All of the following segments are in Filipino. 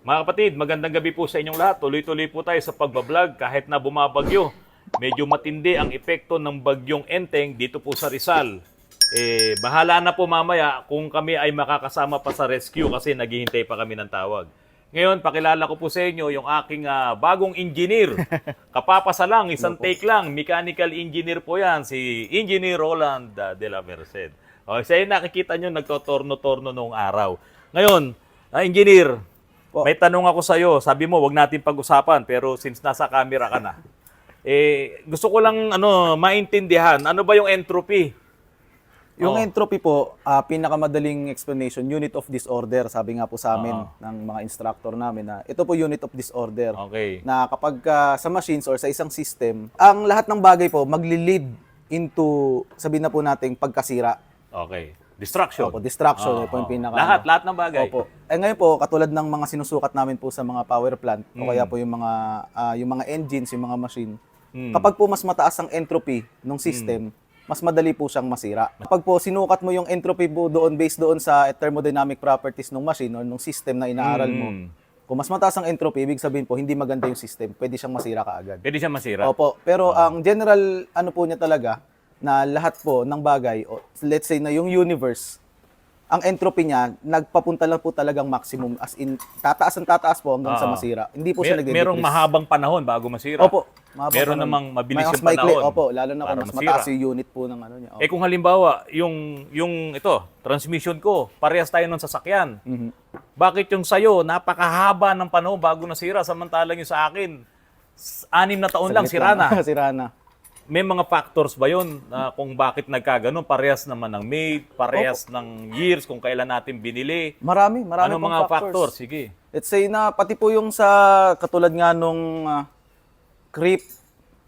Mga kapatid, magandang gabi po sa inyong lahat. Tuloy-tuloy po tayo sa pagbablog kahit na bumabagyo. Medyo matindi ang epekto ng bagyong Enteng dito po sa Rizal. Bahala na po mamaya kung kami ay makakasama pa sa rescue kasi naghihintay pa kami ng tawag. Ngayon, pakilala ko po sa inyo yung aking bagong engineer. Kapapasa lang, isang take lang. Mechanical engineer po yan, si Engineer Roland de la Merced. Okay, sa inyo nakikita nyo, nagtotorno-torno noong araw. Ngayon, engineer, may tanong ako sa iyo. Sabi mo, wag natin pag-usapan, pero since nasa camera ka na, gusto ko lang maintindihan, ano ba yung entropy? Yung entropy po, pinakamadaling explanation, unit of disorder, sabi nga po sa amin ng mga instructor namin na ito po unit of disorder. Okay. Na kapag sa machines or sa isang system, ang lahat ng bagay po magli-lead into, sabihin na po nating pagkasira. Okay. Destruction. Opo, distraction po yung pinaka. Lahat ng bagay. Opo. Ngayon po, katulad ng mga sinusukat namin po sa mga power plant o kaya po yung mga engines, yung mga machine, kapag po mas mataas ang entropy ng system, mas madali po siyang masira. Kapag po sinukat mo yung entropy po doon based doon sa thermodynamic properties ng machine or ng system na inaaral mo, kung mas mataas ang entropy, ibig sabihin po hindi maganda yung system, pwede siyang masira kaagad. Pwede siya masira? Opo, pero ang general po niya talaga na lahat po ng bagay, let's say na yung universe, ang entropy niya, nagpapunta lang po talagang maximum. As in, tataas po hanggang sa masira. Hindi po siya nagde-decrease. Merong mahabang panahon bago masira. Opo. Meron namang mabilis mas yung panahon. Opo, lalo na kung mas masira. mataas yung unit po ng ano niya. Opo. Kung halimbawa, yung transmission ko, parehas tayo ng sasakyan. Bakit yung sayo, napakahaba ng panahon bago nasira, samantalang yung sa akin, 6 na taon lang, sira na. Sira na. May mga factors ba yun kung bakit nagkaganon? Parehas naman ng made, parehas ng years, kung kailan natin binili. Marami Ano pong mga factors? Sige. Let's say na pati po yung sa katulad nga nung creep,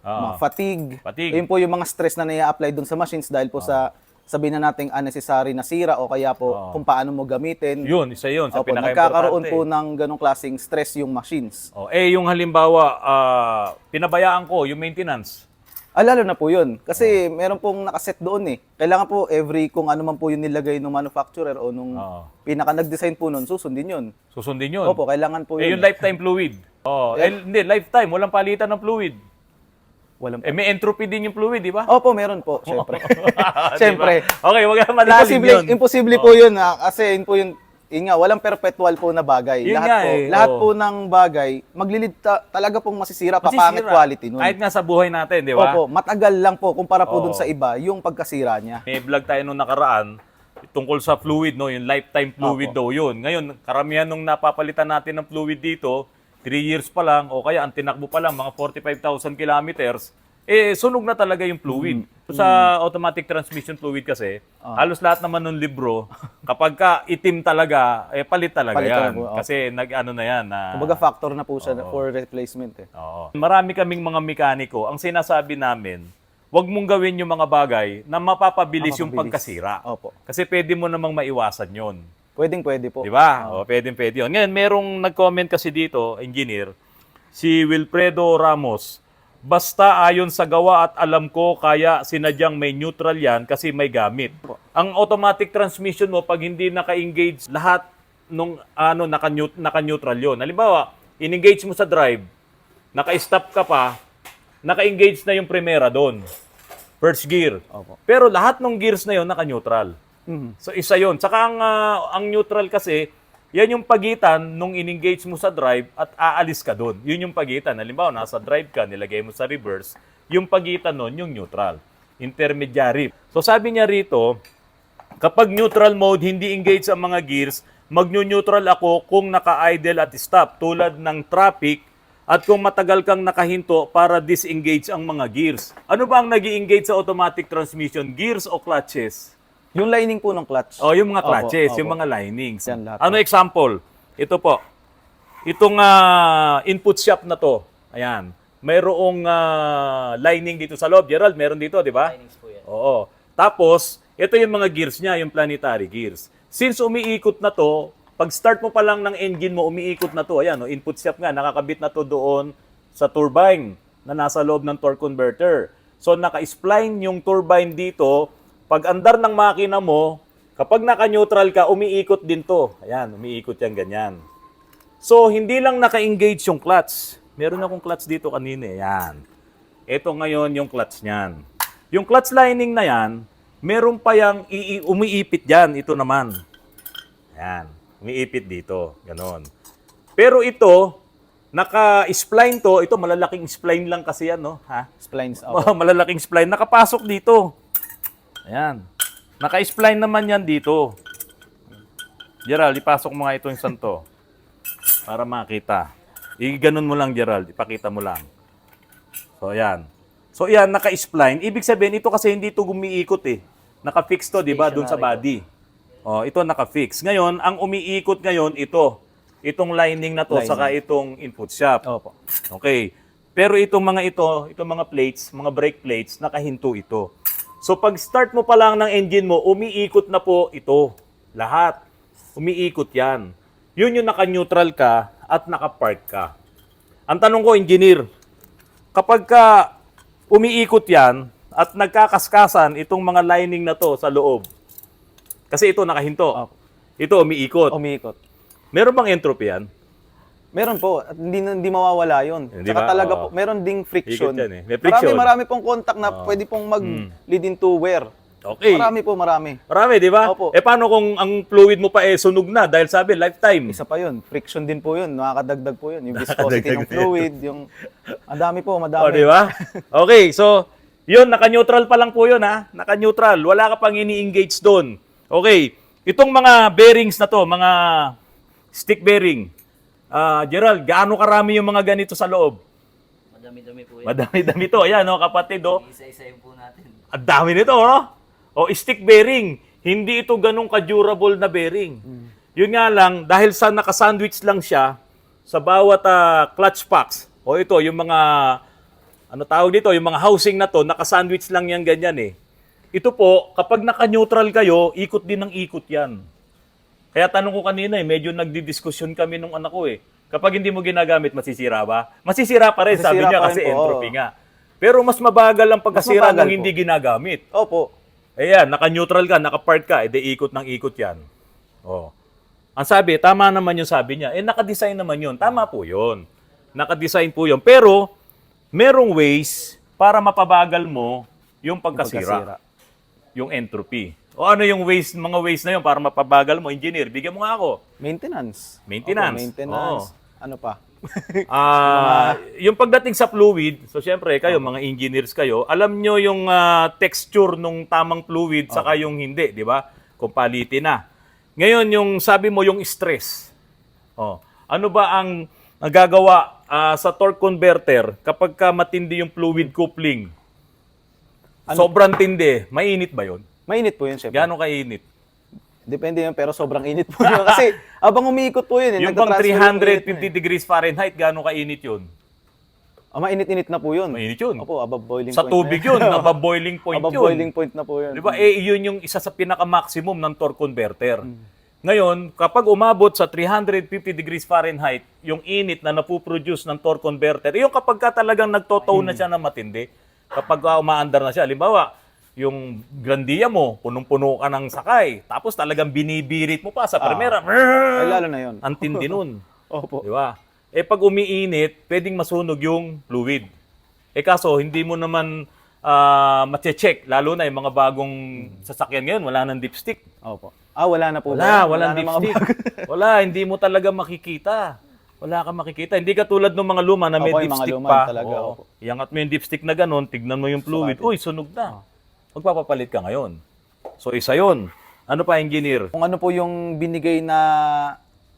mga fatigue. Yun po yung mga stress na nai-apply dun sa machines dahil po sa sabihin na nating unnecessary na sira o kaya po kung paano mo gamitin. Yun, isa yun. Sa Opo, nagkakaroon po ng ganong klaseng stress yung machines. Yung halimbawa, pinabayaan ko yung maintenance. Lalo na po yun. Kasi meron pong nakaset doon eh. Kailangan po kung ano man po yung nilagay ng manufacturer o nung pinaka nag-design po nun, susundin yun. Susundin yun? Opo, kailangan po yun. Yung lifetime fluid. Hindi, lifetime. Walang palitan ng fluid. May entropy din yung fluid, di ba? Opo, meron po. Siyempre. Siyempre. Diba? Okay, wag na malilim yun. Imposible po yun. Kasi yun po yun nga, walang perpetual po na bagay. Yun Lahat po ng bagay, maglilid talaga pong masisira, papangit quality nun. Kahit nga sa buhay natin, di ba? Opo, matagal lang po kumpara po dun sa iba, yung pagkasira niya. May vlog tayo nung nakaraan tungkol sa fluid, no? Yung lifetime fluid daw yun. Ngayon, karamihan nung napapalitan natin ng fluid dito, 3 years pa lang, o kaya ang tinakbo pa lang, mga 45,000 kilometers, sunog na talaga yung fluid. Sa automatic transmission fluid kasi, halos lahat naman ng libro, kapag ka itim talaga, palit talaga yan. Kasi nag-ano na yan. Kumbaga factor na po siya for replacement eh. Marami kaming mga mekaniko. Ang sinasabi namin, wag mong gawin yung mga bagay na mapapabilis yung pagkasira. Opo. Kasi pwede mo namang maiwasan yon. Pwede po. Di ba? Pwede yun. Ngayon, merong nag-comment kasi dito, engineer, si Wilfredo Ramos. Basta ayon sa gawa at alam ko, kaya sinadyang may neutral yan kasi may gamit. Ang automatic transmission mo, pag hindi naka-engage lahat nung naka-neutral yun. Halimbawa, in-engage mo sa drive, naka-stop ka pa, naka-engage na yung primera doon. First gear. Pero lahat ng gears na yun, naka-neutral. So, isa yun. Tsaka ang neutral kasi, yan yung pagitan nung in-engage mo sa drive at aalis ka doon. Yun yung pagitan. Halimbawa, nasa drive ka, nilagay mo sa reverse, yung pagitan nun, yung neutral. Intermediary. So sabi niya rito, kapag neutral mode, hindi engage ang mga gears, mag-neutral ako kung naka-idle at stop, tulad ng traffic, at kung matagal kang nakahinto para disengage ang mga gears. Ano ba ang nag-engage sa automatic transmission? Gears o clutches? Yung lining po ng clutch. Yung mga clutches, yung mga linings. Yan lahat. Ano example? Ito po. Itong input shaft na to. Ayan. Mayroong lining dito sa loob. Gerald, meron dito, di ba? Linings po yan. Oo. Tapos, ito yung mga gears niya, yung planetary gears. Since umiikot na to, pag start mo pa lang ng engine mo, umiikot na to. Ayan, input shaft nga, nakakabit na to doon sa turbine na nasa loob ng torque converter. So, naka-spline yung turbine dito. Pag andar ng makina mo, kapag naka-neutral ka, umiikot din to. Ayan, umiikot yan ganyan. So, hindi lang naka-engage yung clutch. Meron akong clutch dito kanina. Yan. Ito ngayon yung clutch niyan. Yung clutch lining na yan, meron pa yung umiipit dyan. Ito naman. Yan. Umiipit dito. Ganon. Pero ito, naka-spline to. Ito, malalaking spline lang kasi yan, no? Ha? Splines. Malalaking spline. Nakapasok dito. Ayan. Naka-spline naman yan dito. Gerald, ipasok mo nga itong santo. Para makita. I-ganon mo lang, Gerald. Ipakita mo lang. So, ayan. So, yan, naka-spline. Ibig sabihin, ito kasi hindi ito gumiikot eh. Naka-fix to, di ba, dun sa body. Oh, ito naka-fix. Ngayon, ang umiikot ngayon, ito. Itong lining na to, saka itong input shaft. Opo. Okay. Pero itong mga plates, mga brake plates, nakahinto ito. So, pag start mo pa lang ng engine mo, umiikot na po ito. Lahat. Umiikot yan. Yun yung naka-neutral ka at naka-park ka. Ang tanong ko, engineer, kapag ka umiikot yan at nagkakaskasan itong mga lining na to sa loob, kasi ito nakahinto, Opo. ito umiikot. Umiikot. Meron bang entropy yan? Meron po. At hindi mawawala yun. Hindi Tsaka ba? talaga Oo. po, meron ding friction. Ikot yan eh. May friction. Marami pong contact na pwede pong mag-lead into wear. Okay. Marami. Marami, di ba? Opo. Eh paano kung ang fluid mo pa sunog na dahil sabi lifetime? Isa pa yun. Friction din po yun. Nakakadagdag po yun. Yung viscosity Nakakadagdag ng din. fluid. Yung... Ang dami po, O, madami. di ba? Okay, so, yun, naka-neutral pa lang po yun, ha? Naka-neutral. Wala ka pang ini-engage doon. Okay, itong mga bearings na to, mga stick bearing, Gerald, gaano karami yung mga ganito sa loob? Madami-dami po yan. Madami-dami to. Ayan, no, kapatid, oh. Isa-isayin po natin. Ang dami nito, no? O, stick bearing. Hindi ito ganong ka-durable na bearing. Yun nga lang, dahil sa nakasandwich lang siya, sa bawat clutch packs, o ito, yung mga, ano tawag dito, yung mga housing na to, nakasandwich lang yan ganyan eh. Ito po, kapag naka-neutral kayo, ikot din ng ikot yan. Kaya tanong ko kanina eh, medyo nagdidiskusyon kami nung anak ko eh. Kapag hindi mo ginagamit, masisira ba? Masisira pa rin, sabi Masisira niya, pa rin kasi po, entropy oo. nga. Pero mas mabagal ang pagkasira mabagal nung hindi po. ginagamit. Opo. Ayan, naka-neutral ka, naka-park ka, edi ikot ng ikot yan. Oh. Ang sabi, tama naman yung sabi niya. Naka-design naman yun. Tama po yun. Naka-design po yun. Pero, merong ways para mapabagal mo yung pagkasira. Yung entropy. O ano yung ways, mga ways na yun para mapabagal mo? Engineer, bigyan mo nga ako. Maintenance. Maintenance. Opo, maintenance. Ano pa? Yung pagdating sa fluid, so syempre kayo, mga engineers kayo, alam nyo yung texture nung tamang fluid saka yung hindi, di ba? Kung paliti na. Ngayon, yung sabi mo, yung stress. Ano ba ang nagagawa sa torque converter kapag ka matindi yung fluid coupling? Sobrang tindi. Mainit ba yun? Mainit po yun, chef. Gano'ng kainit? Depende yun, pero sobrang init po yun. Kasi abang umiikot po yun. Yung bang nagtatransfer yung init 350 degrees Fahrenheit, gano'ng kainit yun? mainit-init na po yun. Mainit yun. Opo, above boiling Sa point. tubig yun, above boiling point Above yun. boiling point na po yun. Di ba? Yun yung isa sa pinaka-maximum ng torque converter. Ngayon, kapag umabot sa 350 degrees Fahrenheit, yung init na napuproduce ng torque converter, yung kapag ka talagang nagtotow na siya na matindi, kapag umaandar na siya, halimbawa, yung grandiya mo, punong-puno ka ng sakay, tapos talagang binibirit mo pa sa primera. Ay, lalo na yun. Ang tindi nun. Opo. Di ba? Pag umiinit, pwedeng masunog yung fluid. Kaso, hindi mo naman mache-check, lalo na yung mga bagong sasakyan ngayon, wala nang dipstick. Opo. Wala na po. Walang na mga dipstick. Wala, hindi mo talaga makikita. Wala kang makikita. Hindi ka tulad ng mga luma na may Opo, yung mga dipstick luma pa. talaga, Oo. opo. Iangat mo yung dipstick na ganun, tignan mo yung fluid. Uy, sunog na. Magpapapalit ka ngayon. So, isa yun. Ano pa, engineer? Kung ano po yung binigay na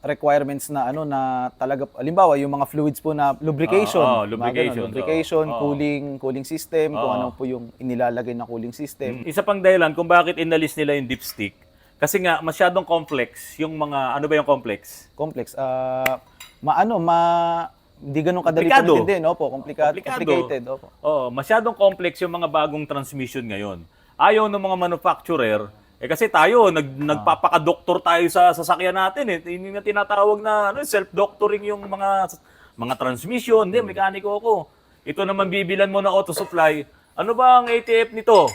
requirements na ano na talaga, halimbawa yung mga fluids po na lubrication, lubrication, lubrication, oo. cooling system, kung Oo. ano po yung inilalagay na cooling system. Isa pang dahilan kung bakit inalis nila yung dipstick, kasi nga masyadong complex yung mga, ano ba yung complex? Complex. Hindi ganun kadali Komplikado. po intindihin. Opo, complicated. Opo. Masyadong complex yung mga bagong transmission ngayon. Ayaw ng mga manufacturer, kasi tayo, nagpapaka-doktor tayo sa sasakyan natin. Hindi na tinatawag na self-doctoring yung mga transmission. Hindi, mekaniko ako. Ito naman bibilan mo na auto supply. Ano ba ang ATF nito?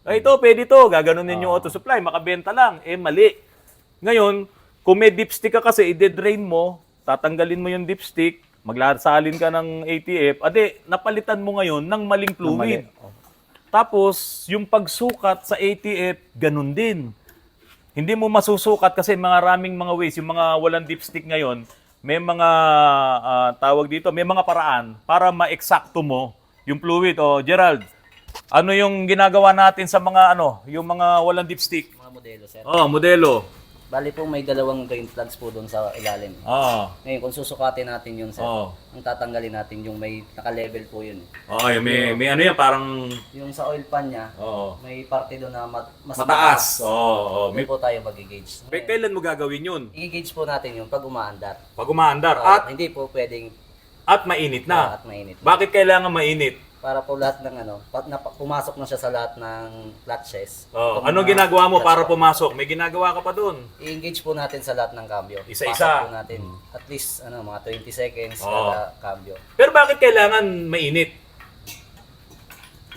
Ito, pwede to. Gaganunin yung auto supply. Makabenta lang. Mali. Ngayon, kung may dipstick ka kasi, i-drain mo, tatanggalin mo yung dipstick, maglasalin ka ng ATF, ade, napalitan mo ngayon ng maling fluid. Tapos, yung pagsukat sa ATF, ganun din. Hindi mo masusukat kasi maraming mga ways, yung mga walang dipstick ngayon, may mga tawag dito, may mga paraan para ma-eksakto mo yung fluid. O, Gerald, ano yung ginagawa natin sa mga yung mga walang dipstick? Mga modelo, sir. Oh, modelo. Bali po may dalawang drain plugs po doon sa ilalim. Oh. Ngayon, kung susukatin natin yun, sir, Oo. ang tatanggalin natin yung may naka-level po yun. Oh, may ano yan, parang Yung sa oil pan niya, Oo. may parte doon na mas mataas. Oo. Doon po tayo mag-gauge. Kailan mo gagawin yun? I-gauge po natin yung pag umaandar. Pag umaandar Hindi po pwedeng at mainit na. at mainit. Bakit kailangan mainit? Para po lahat ng pumasok na siya sa lahat ng clutches. Oh, Itong anong mga ginagawa mo clutch para po. pumasok? May ginagawa ka pa doon. I-engage po natin sa lahat ng cambio. Isa-isa. Pasok po natin at least mga 20 seconds Oo. kada cambio. Pero bakit kailangan mainit?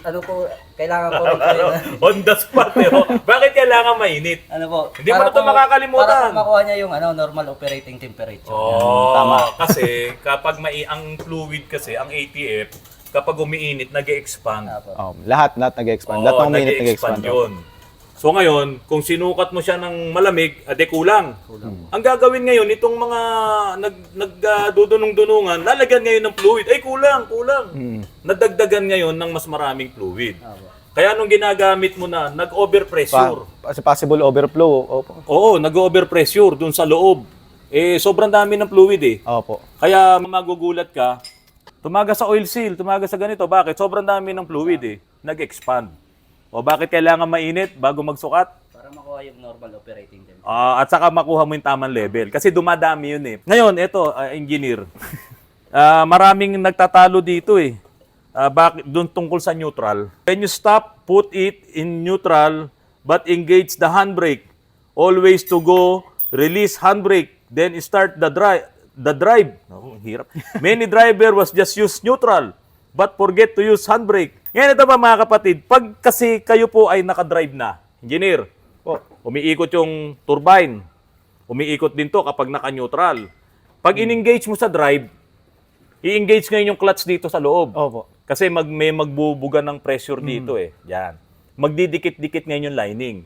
Ano po, kailangan po rin po yun. On the spot, Bakit kailangan mainit? Ano po? Hindi mo na para ito makakalimutan. Para po makuha niya yung normal operating temperature. Oh, Tama. Kasi kapag ang fluid kasi, ang ATF, kapag umiinit, nag-expand. Apo. Lahat nag-expand. Lahat ng minute nag-expand. yun. So ngayon, kung sinukat mo siya ng malamig, ade kulang. Ang gagawin ngayon, itong mga nagdudunong-dunungan, lalagyan ngayon ng fluid. Ay, kulang. Nadagdagan ngayon ng mas maraming fluid. Apo. Kaya nung ginagamit mo na, nag-overpressure. Possible overflow. Opo. Oo, nag-overpressure dun sa loob. Sobrang dami ng fluid Opo. Kaya magugulat ka, tumaga sa oil seal, tumaga sa ganito. Bakit? Sobrang dami ng fluid nag-expand. O bakit kailangan mainit bago magsukat? Para makuha yung normal operating temperature. At saka makuha mo yung tamang level. Kasi dumadami yun Ngayon, ito, engineer. Maraming nagtatalo dito bakit doon tungkol sa neutral? When you stop, put it in neutral, but engage the handbrake. Always to go, release handbrake, then start the drive. Hirap. Many driver was just use neutral, but forget to use handbrake. Ngayon ito pa mga kapatid, pag kasi kayo po ay nakadrive na, engineer, umiikot yung turbine, umiikot din to kapag naka-neutral. Pag in-engage mo sa drive, i-engage ngayon yung clutch dito sa loob. Opo. Kasi may magbubuga ng pressure dito Yan. Magdidikit-dikit ngayon yung lining.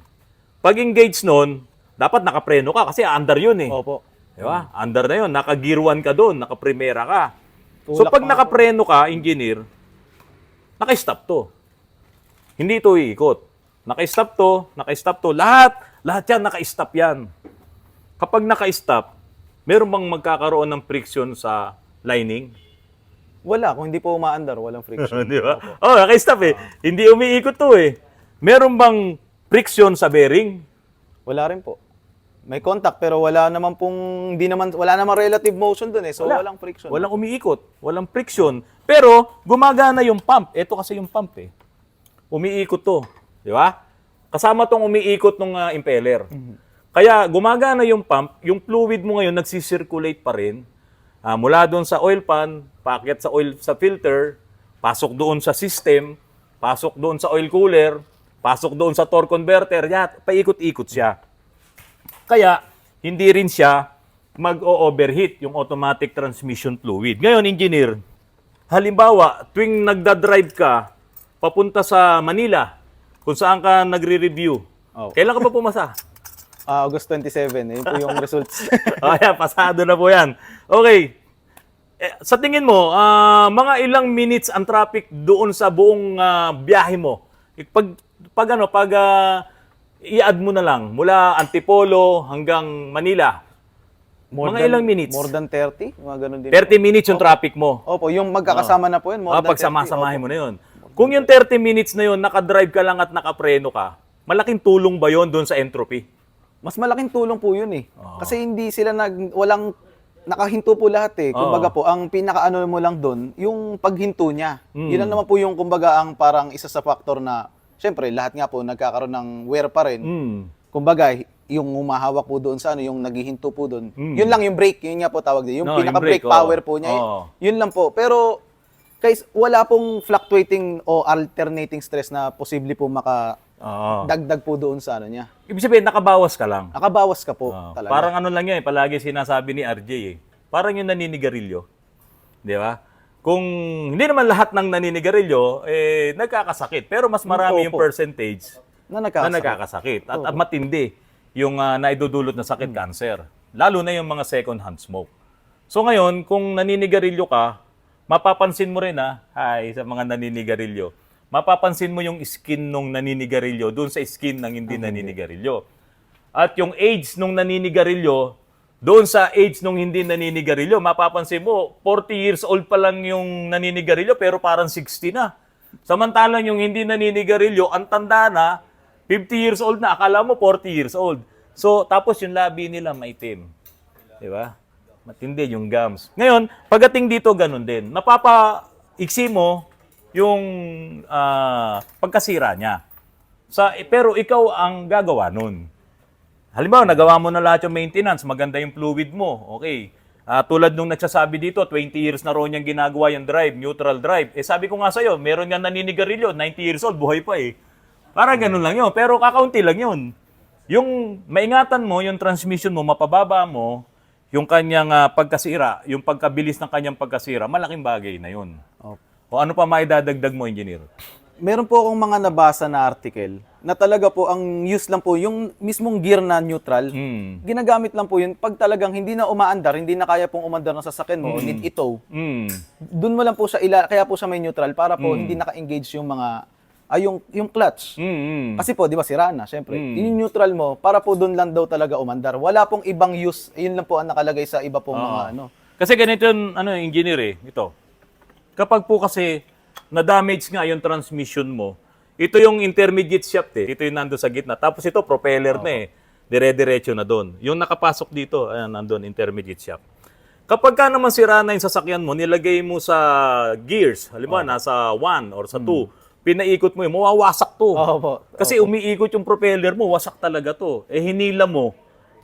Pag engage nun, dapat nakapreno ka kasi under yun Opo. Diba? Under na yun. Naka-gear 1 ka doon. Naka-primera ka. So Tulak pag pa nakapreno ka, engineer, naka-stop to. Hindi to iikot. Naka-stop to. Lahat yan, naka-stop yan. Kapag naka-stop, meron bang magkakaroon ng friction sa lining? Wala. Kung hindi po umaandar, walang friction. Di ba? Naka-stop Hindi umiikot to Meron bang friction sa bearing? Wala rin po. May contact pero wala naman relative motion doon So walang friction. Walang umiikot. Walang friction. Pero gumagana yung pump. Ito kasi yung pump Umiikot to. Di ba? Kasama tong umiikot ng impeller. Kaya gumagana yung pump, yung fluid mo ngayon nagsisirculate pa rin. Mula doon sa oil pan, paakyat sa filter, pasok doon sa system, pasok doon sa oil cooler, pasok doon sa torque converter, paikot-ikot siya. Kaya, hindi rin siya mag-o-overheat yung automatic transmission fluid. Ngayon, engineer, halimbawa, tuwing nagdadrive ka, papunta sa Manila, kung saan ka nagre-review, kailan ka pa pumasa? August 27, yun po yung results. Pasado na po yan. Okay. Sa tingin mo, mga ilang minutes ang traffic doon sa buong biyahe mo? Pag i-add mo na lang, mula Antipolo hanggang Manila. Ilang minutes? More than 30, mga ganun din. 30 minutes yung traffic mo. Opo, yung magkakasama na po yun, more than 30. Pagsama-samahin mo na yun. Kung yung 30 minutes na yun, nakadrive ka lang at nakapreno ka, malaking tulong ba yun doon sa entropy? Mas malaking tulong po yun Kasi hindi sila walang nakahinto po lahat Kumbaga po, ang pinakaano mo lang doon, yung paghinto niya. Yun lang naman po yung kumbaga ang parang isa sa factor na, syempre, lahat nga po nagkakaroon ng wear pa rin. Kumbaga, yung humahawak po doon sa yung naghihinto po doon. Yun lang yung brake, yun nga po tawag din. Yung pinaka-brake power po niya, yun lang po. Pero, guys, wala pong fluctuating o alternating stress na posible po dagdag po doon sa niya. Ibig sabihin, nakabawas ka lang. Nakabawas ka po talaga. Parang lang yan, palagi sinasabi ni RJ parang yung naninigarilyo. Di ba? Kung hindi naman lahat ng naninigarilyo, nagkakasakit. Pero mas marami yung Opo. percentage Na na nagkakasakit. nagkakasakit. At matindi yung naidudulot na sakit, cancer. Lalo na yung mga second-hand smoke. So ngayon, kung naninigarilyo ka, mapapansin mo rin sa mga naninigarilyo, mapapansin mo yung skin nung naninigarilyo doon sa skin ng hindi naninigarilyo. At yung age nung naninigarilyo, doon sa age nung hindi naninigarilyo, mapapansin mo, 40 years old pa lang yung naninigarilyo pero parang 60 na. Samantalang yung hindi naninigarilyo, ang tanda na, 50 years old na, akala mo 40 years old. So, tapos yung labi nila maitim. Di ba? Matindi yung gums. Ngayon, pagdating dito, ganun din. Napapaiksi mo yung pagkasira niya. Pero ikaw ang gagawa nun. Halimbawa, nagawa mo na lahat yung maintenance, maganda yung fluid mo, okay. Tulad nung nagsasabi dito, 20 years na ron niyang ginagawa yung drive, neutral drive. Sabi ko nga sa'yo, meron nga naninigarilyo, 90 years old, buhay pa eh. Parang ganun lang yun, pero kakaunti lang yun. Yung maingatan mo, yung transmission mo, mapababa mo, yung kanyang pagkasira, yung pagkabilis ng kanyang pagkasira, malaking bagay na yun. Opo. O ano pa maidadagdag mo, engineer? Meron po akong mga nabasa na article na talaga po ang use lang po yung mismong gear na neutral. Ginagamit lang po yun pag talagang hindi na umaandar, hindi na kaya pong umandar ng sasakyan mo, need itow. Doon mo lang po siya kaya po siya may neutral para po hindi naka-engage yung mga yung clutch. Kasi po, di ba, sira na, syempre. Yung neutral mo, para po doon lang daw talaga umandar. Wala pong ibang use, yun lang po ang nakalagay sa iba pong mga Kasi ganito yung engineer ito. Kapag po kasi na-damage nga yung transmission mo, ito yung intermediate shaft Ito yung nando sa gitna. Tapos ito, propeller na dire-diretso na doon. Yung nakapasok dito, ayan, nandun, intermediate shaft. Kapag ka naman sira na yung sasakyan mo, nilagay mo sa gears, halimbawa, nasa 1 or sa 2, pinaikot mo yun, mawawasak to. Opo. Kasi umiikot yung propeller mo, wasak talaga to. Hinila mo.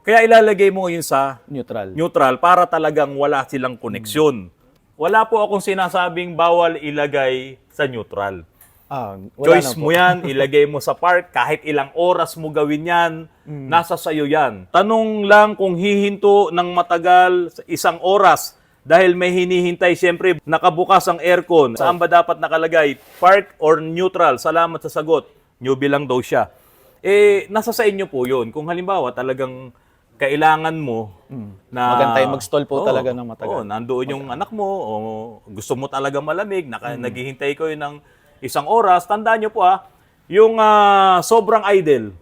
Kaya ilalagay mo yun sa neutral para talagang wala silang koneksyon. Wala po akong sinasabing bawal ilagay sa neutral. Wala Choice na po. mo yan, ilagay mo sa park, kahit ilang oras mo gawin yan, nasa sayo yan. Tanong lang kung hihinto ng matagal sa 1 oras dahil may hinihintay, siyempre nakabukas ang aircon. Saan ba dapat nakalagay? Park or neutral? Salamat sa sagot. Newbie lang daw siya. Nasa sa inyo po yun. Kung halimbawa talagang kailangan mo na Magantay mag-stall po talaga ng matagal. nandoon yung anak mo o gusto mo talaga malamig, naghihintay ko yun ng 1 oras, tandaan nyo po yung sobrang idle,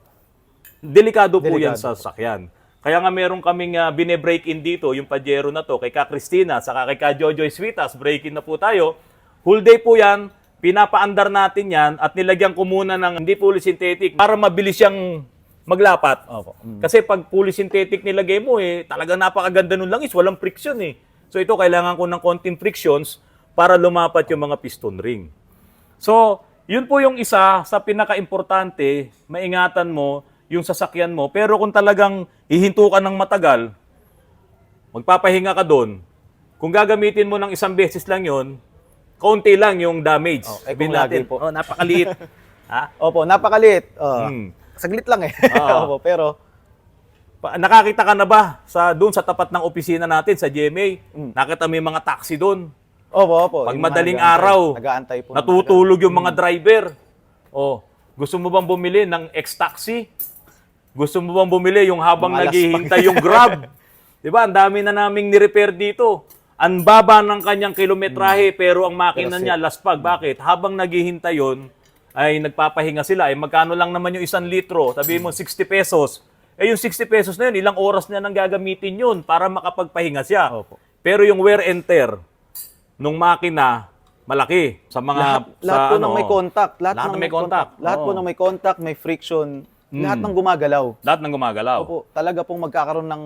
delikado po yan sa sasakyan. Kaya nga meron kaming bine-break-in dito, yung Pajero na to, kay Ka Cristina, saka kay Ka Jojoy Sweetas, break-in na po tayo. Whole day po yan, pinapaandar natin yan at nilagyan ko muna ng hindi fully synthetic para mabilis siyang maglapat. Kasi pag fully synthetic nilagay mo, talagang napakaganda nun langis, walang friction So ito, kailangan ko ng konting frictions para lumapat yung mga piston ring. So, yun po yung isa sa pinaka-importante, maingatan mo yung sasakyan mo. Pero kung talagang hihinto ka ng matagal, magpapahinga ka doon. Kung gagamitin mo ng 1 beses lang yun, kaunti lang yung damage. Kung lagi po. Napakaliit. Opo, napakaliit. Saglit lang Opo, pero Nakakita ka na ba doon sa tapat ng opisina natin sa GMA? Nakita mo yung mga taxi doon. opo. Pag yung mga madaling nag-aantay- araw, nag-aantay po. natutulog yung mga driver. Gusto mo bang bumili ng X-Taxi? Gusto mo bang bumili yung habang Mga naghihintay yung Grab? Diba? Ang dami na naming ni-repair dito. Ang baba ng kanyang kilometrahe pero ang makina niya laspag. Bakit? Habang naghihintay yun, ay nagpapahinga sila. Magkano lang naman yung 1 litro? Sabihin mo 60 pesos. Yung 60 pesos na yun, ilang oras na nang gagamitin yun para makapagpahinga siya. Opo. Pero yung wear and tear nung makina, malaki. Sa mga... Lahat po ng may contact. Lahat ng may contact. Lahat po ng may contact, may friction. Lahat ng gumagalaw. Lahat ng gumagalaw. Opo, talaga pong magkakaroon ng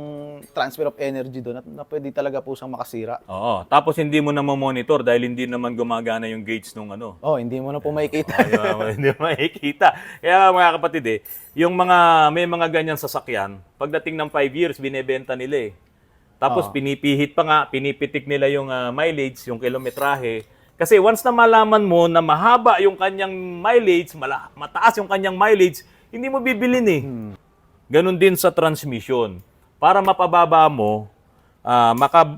transfer of energy doon at na pwede talaga po siyang makasira. Oo. Tapos hindi mo na monitor dahil hindi naman gumagana yung gauge nung ano. Hindi mo na po makikita. Hindi mo makikita. Kaya mga kapatid yung may mga ganyan sasakyan, pagdating ng 5 years, binebenta nila Tapos pinipihit pa nga, pinipitik nila yung mileage, yung kilometrahe. Kasi once na malaman mo na mahaba yung kanyang mileage, mataas yung kanyang mileage, hindi mo bibilin Ganon din sa transmission. Para mapababa mo,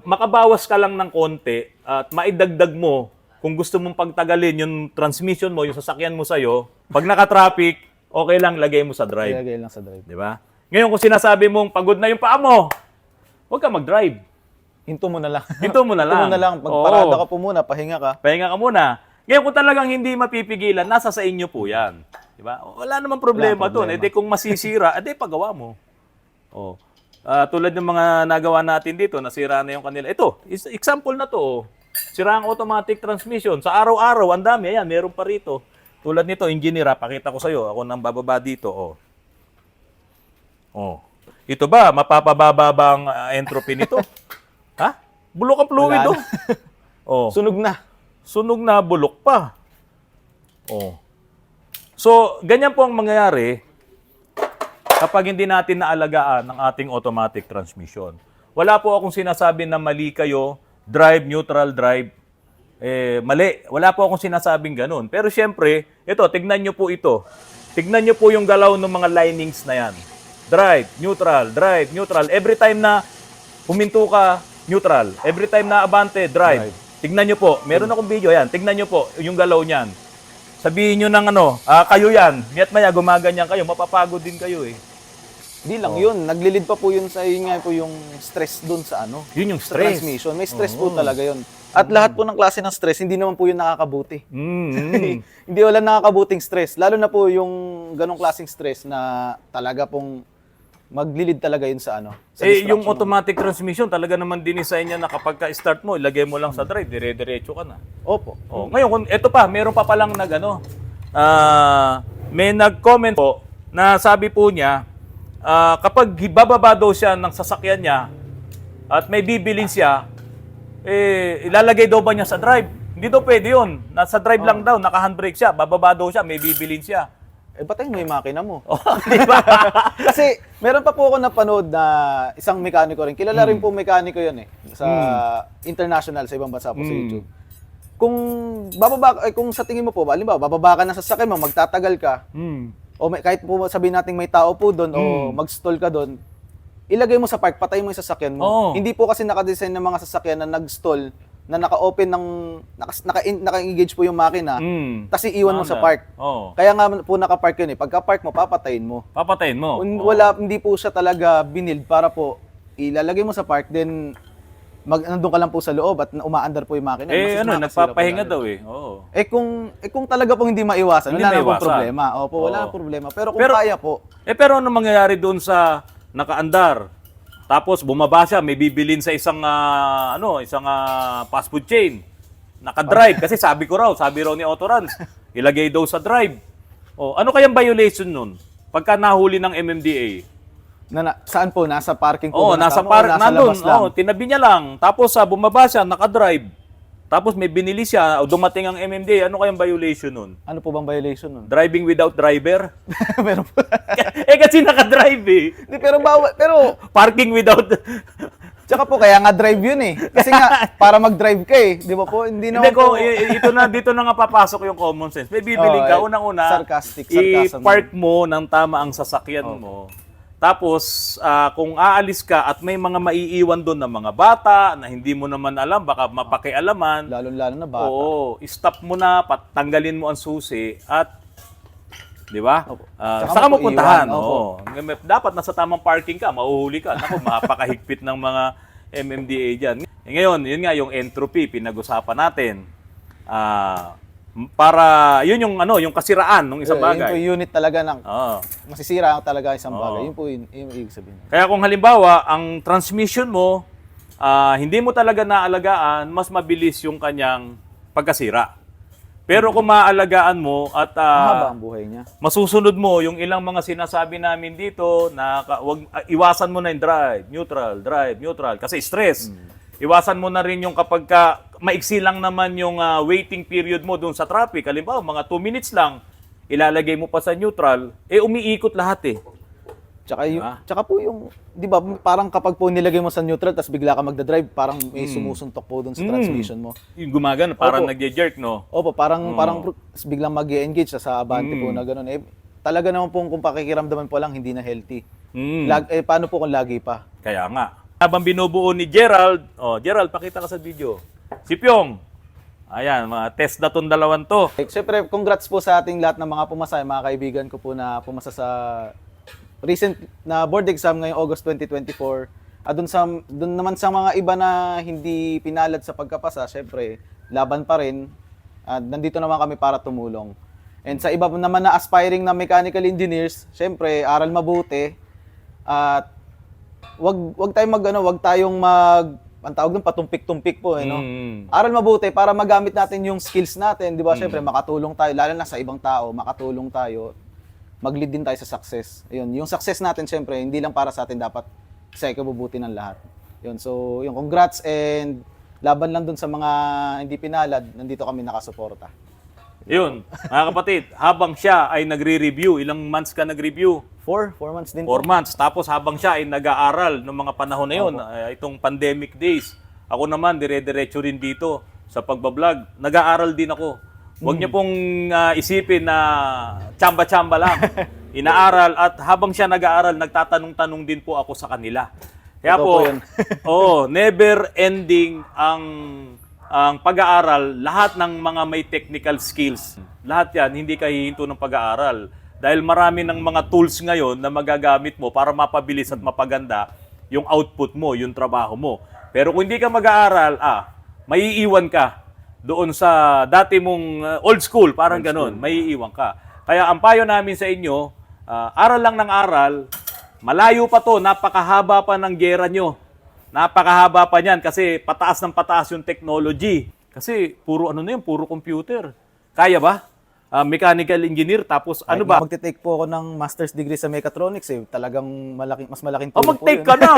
makabawas ka lang ng konti at maidagdag mo kung gusto mong pagtagalin yung transmission mo, yung sasakyan mo sa'yo, pag naka-traffic, okay lang, lagay mo sa drive. Ilagay lang sa drive. Di ba? Ngayon, kung sinasabi mong pagod na yung paa mo, huwag ka mag-drive. Hinto mo na lang. Hinto mo na lang. Hinto mo na lang. Pagparada ka po muna, pahinga ka. Pahinga ka muna. Ngayon, kung talagang hindi mapipigilan, nasa sa inyo po yan. Di ba? Wala namang problema doon. E di kung masisira, edi pagawa mo. Oh. Tulad ng mga nagawa natin dito, nasira na yung kanila. Ito, example na to. Oh. Sira ang automatic transmission. Sa araw-araw, ang dami. Ayan, meron pa rito. Tulad nito, engineer, pakita ko sa'yo. Ako nang bababa dito. Oh. Oh. Ito ba, mapapababa ba ang entropy nito? Ha? Bulok ang fluid, Wala oh. Oh. Sunog na. Sunog na, bulok pa. Oh. So, ganyan po ang mangyayari kapag hindi natin naalagaan ang ating automatic transmission. Wala po akong sinasabi na mali kayo, drive, neutral drive. Mali. Wala po akong sinasabing ganun. Pero syempre, ito, tignan nyo po ito. Tignan nyo po yung galaw ng mga linings na yan. Drive, neutral. Every time na huminto ka, neutral. Every time na abante, drive. Tignan nyo po. Meron akong video yan. Tignan nyo po yung galaw niyan. Sabihin nyo ng kayo yan. Miat maya, gumaganyan kayo. Mapapagod din kayo eh. Hindi lang yun. Naglilid pa po yun sa yun nga po yung stress dun sa Yun yung sa stress. transmission. May stress po talaga yun. At lahat po ng klase ng stress, hindi naman po yun nakakabuti. Hindi wala nakakabuting stress. Lalo na po yung ganong klaseng stress na talaga pong maglilid talaga yun sa sa Yung destruction. automatic transmission, talaga naman dinisign niya na kapag ka-start mo, ilagay mo lang sa drive, dire-diretso ka na. Opo. Oh, ngayon, kung ito pa, meron pa palang may nag-comment po na sabi po niya, kapag bababa daw siya ng sasakyan niya at may bibilin siya, ilalagay daw ba niya sa drive? Hindi daw pwede yun. Nasa drive lang daw, naka-handbrake siya, bababa daw siya, may bibilin siya. Batay mo yung makina mo. Di ba? Kasi meron pa po ako napanood na isang mekaniko rin. Kilala rin po mekaniko yun sa international, sa ibang bansa po sa YouTube. Kung kung sa tingin mo po, halimbawa, bababa ka na sa sasakyan mo, magtatagal ka, o kahit po sabihin natin may tao po doon, o mag-stall ka doon, ilagay mo sa park, patay mo yung sasakyan mo. Hindi po kasi nakadesign ng mga sasakyan na nag-stall, na naka-open naka-engage po yung makina, tapos iiwan mo sa park. Kaya nga po naka-park yun Pagka-park mo, papatayin mo. Papatayin mo. Hindi po siya talaga binild para po ilalagay mo sa park, then nandun ka lang po sa loob at umaandar po yung makina. Nagpapahinga daw eh. Oo. Kung talaga pong hindi maiwasan, Hindi wala na maiwasan. pong problema. Opo, wala na problema. Pero kung kaya po, Pero ano mangyayari doon sa nakaandar? Tapos bumaba siya, may bibilin sa isang fast food chain. Naka-drive kasi sabi raw ni Autorans, ilagay daw sa drive. Ano kayang violation nun? Pagka nahuli ng MMDA? saan po? Nasa parking po? Nasa nandun. labas lang. Tinabi niya lang. Tapos bumaba siya, naka-drive. Tapos may binili siya, dumating ang MMDA. Ano kayang violation nun? Ano po bang violation nun? Driving without driver? Meron po. Kasi naka-drive eh. Hindi, pero Parking without... tsaka po kaya nga drive yun Kasi nga para mag-drive ka Di ba po? Hindi Hindi naman po. dito na nga papasok yung common sense. May bibiling ka, unang-una, sarcasm. i-park mo ng tama ang sasakyan mo. Tapos, kung aalis ka at may mga maiiwan doon na mga bata na hindi mo naman alam, baka mapakialaman. Lalo na bata. Oo, stop mo na, tanggalin mo ang susi at, di ba? Saka Saka mo mo po puntahan. iwan, Oo. Dapat nasa tamang parking ka, mauhuli ka. Naku, mapakahigpit ng mga MMDA dyan. Ngayon, yun nga yung entropy, pinag-usapan natin. Para yun yung kasiraan ng isang bagay. Yun po yung unit talaga ng Oo. masisira talaga isang bagay. Yun po yung ibig sabihin. Kaya kung halimbawa, ang transmission mo, hindi mo talaga naalagaan, mas mabilis yung kanyang pagkasira. Pero kung maaalagaan mo at Mahaba ang buhay niya. masusunod mo yung ilang mga sinasabi namin dito na iwasan mo na yung drive, neutral, kasi stress. Iwasan mo na rin yung kapag maiksi lang naman yung waiting period mo dun sa traffic. Halimbawa, mga 2 minutes lang, ilalagay mo pa sa neutral, umiikot lahat Tsaka po yung, di ba, parang kapag po nilagay mo sa neutral, tapos bigla ka magdadrive, parang may sumusuntok po dun sa transmission mo. Yung gumagana, parang Opo. nagje-jerk, no? Opo, parang biglang mag-engage sa abante po na gano'n. Talaga naman po kung pakikiramdaman po lang, hindi na healthy. Paano po kung lagi pa? Kaya nga. Habang binubuo ni Gerald, Gerald, pakita ka sa video. Si Pyong, ayan, mga test na tong dalawan to. Siyempre, congrats po sa ating lahat ng mga pumasa, mga kaibigan ko po na pumasa sa recent na board exam ngayong August 2024. Doon naman sa mga iba na hindi pinalad sa pagkapasa, siyempre, laban pa rin. Nandito naman kami para tumulong. And sa iba naman na aspiring na mechanical engineers, siyempre, aral mabuti. At wag tayong ang tawag ng patumpik-tumpik po, no? Aral mabuti para magamit natin yung skills natin, 'di ba? Syempre makatulong tayo lalo na sa ibang tao, makatulong tayo. Mag-lead din tayo sa success. Ayun, yung success natin syempre hindi lang para sa atin, dapat sa ikabubuti ng lahat. Yun, so yung congrats and laban lang dun sa mga hindi pinalad, nandito kami nakasuporta. Yun, mga kapatid, habang siya ay nagre-review, ilang months ka nag-review? 4 months din 4 months. Tapos habang siya ay nag-aaral noong mga panahon na yun, itong pandemic days, ako naman dire-diretso rin dito sa pagbablog. Nag-aaral din ako. Huwag niyo pong isipin na tsamba-tsamba lang. Inaaral at habang siya nag-aaral, nagtatanong-tanong din po ako sa kanila. Kaya Totoo po, po yun. never ending ang pag-aaral, lahat ng mga may technical skills. Lahat yan, hindi ka hihinto ng pag-aaral. Dahil marami ng mga tools ngayon na magagamit mo para mapabilis at mapaganda yung output mo, yung trabaho mo. Pero kung hindi ka mag-aaral, maiiwan ka doon sa dati mong old school, parang ganun, maiiwan ka. Kaya ang payo namin sa inyo, aral lang ng aral, malayo pa to, napakahaba pa ng gera nyo. Napakahaba pa niyan kasi pataas ng pataas yung technology. Kasi puro puro computer. Kaya ba? Mechanical engineer, tapos ano ba? Magte-take po ako ng master's degree sa mechatronics talagang mas malaking tulong po Mag-take yun. ka na.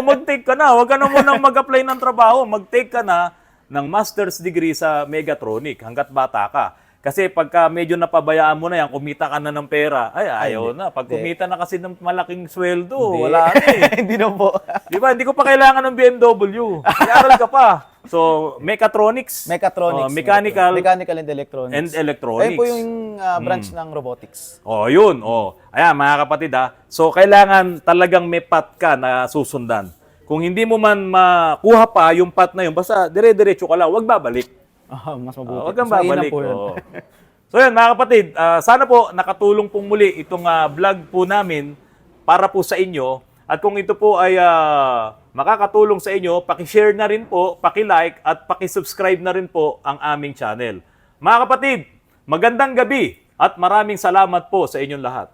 Mag-take ka na. Huwag ka na munang mag-apply ng trabaho. Mag-take ka na ng master's degree sa mechatronic hanggat bata ka. Kasi pagka medyo napabayaan mo na yan, kumita ka na ng pera, ayaw na. Pag kumita na kasi ng malaking sweldo, wala na eh. Hindi na po. Di ba? Hindi ko pa kailangan ng BMW. Iaral ka pa. So, mechatronics. Mechatronics. Mechanical. And electronics. And electronics. Ayun po yung branch ng robotics. Yun. Ayan, mga kapatid So, kailangan talagang may path ka na susundan. Kung hindi mo man makuha pa yung path na yun, basta dire-diretso ka lang, huwag babalik. Mas mabuti. Huwag kang Mas mainam babalik. po yun. So yan mga kapatid, sana po nakatulong pong muli itong vlog po namin para po sa inyo. At kung ito po ay makakatulong sa inyo, paki-share na rin po, paki-like at paki-subscribe na rin po ang aming channel. Mga kapatid, magandang gabi at maraming salamat po sa inyong lahat.